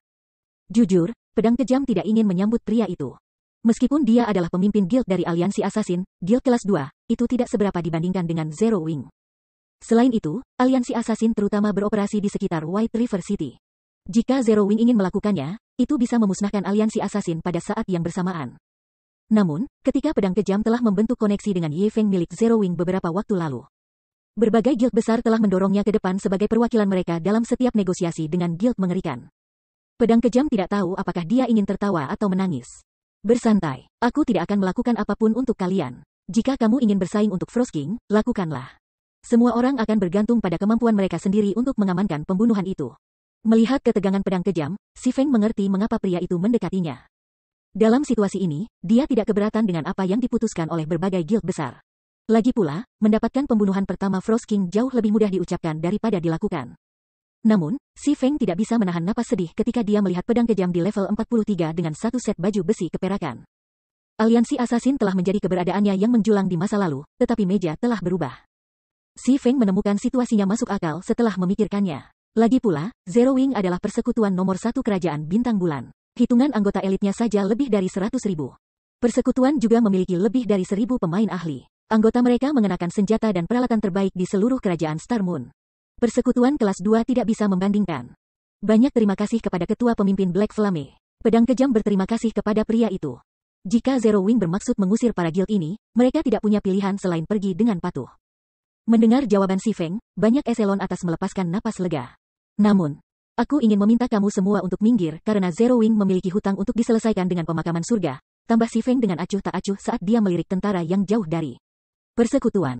Jujur, pedang kejam tidak ingin menyambut pria itu. Meskipun dia adalah pemimpin guild dari aliansi asasin, guild kelas 2, itu tidak seberapa dibandingkan dengan Zero Wing. Selain itu, aliansi asasin terutama beroperasi di sekitar White River City. Jika Zero Wing ingin melakukannya, itu bisa memusnahkan aliansi asasin pada saat yang bersamaan. Namun, ketika pedang kejam telah membentuk koneksi dengan Ye Feng milik Zero Wing beberapa waktu lalu, berbagai guild besar telah mendorongnya ke depan sebagai perwakilan mereka dalam setiap negosiasi dengan guild mengerikan. Pedang kejam tidak tahu apakah dia ingin tertawa atau menangis. Bersantai, aku tidak akan melakukan apapun untuk kalian. Jika kamu ingin bersaing untuk Frost King, lakukanlah. Semua orang akan bergantung pada kemampuan mereka sendiri untuk mengamankan pembunuhan itu. Melihat ketegangan pedang kejam, si Feng mengerti mengapa pria itu mendekatinya. Dalam situasi ini, dia tidak keberatan dengan apa yang diputuskan oleh berbagai guild besar. Lagi pula, mendapatkan pembunuhan pertama Frost King jauh lebih mudah diucapkan daripada dilakukan. Namun, si Feng tidak bisa menahan napas sedih ketika dia melihat pedang kejam di level 43 dengan satu set baju besi keperakan. Aliansi asasin telah menjadi keberadaannya yang menjulang di masa lalu, tetapi meja telah berubah. Si Feng menemukan situasinya masuk akal setelah memikirkannya. Lagi pula, Zero Wing adalah persekutuan nomor 1 kerajaan bintang bulan. Hitungan anggota elitnya saja lebih dari 100.000. Persekutuan juga memiliki lebih dari 1.000 pemain ahli. Anggota mereka mengenakan senjata dan peralatan terbaik di seluruh kerajaan Star Moon. Persekutuan kelas 2 tidak bisa membandingkan. Banyak terima kasih kepada ketua pemimpin Black Flame. Pedang kejam berterima kasih kepada pria itu. Jika Zero Wing bermaksud mengusir para guild ini, mereka tidak punya pilihan selain pergi dengan patuh. Mendengar jawaban si Feng, banyak eselon atas melepaskan napas lega. Namun, aku ingin meminta kamu semua untuk minggir karena Zero Wing memiliki hutang untuk diselesaikan dengan pemakaman surga, tambah si Feng dengan acuh tak acuh saat dia melirik tentara yang jauh dari persekutuan.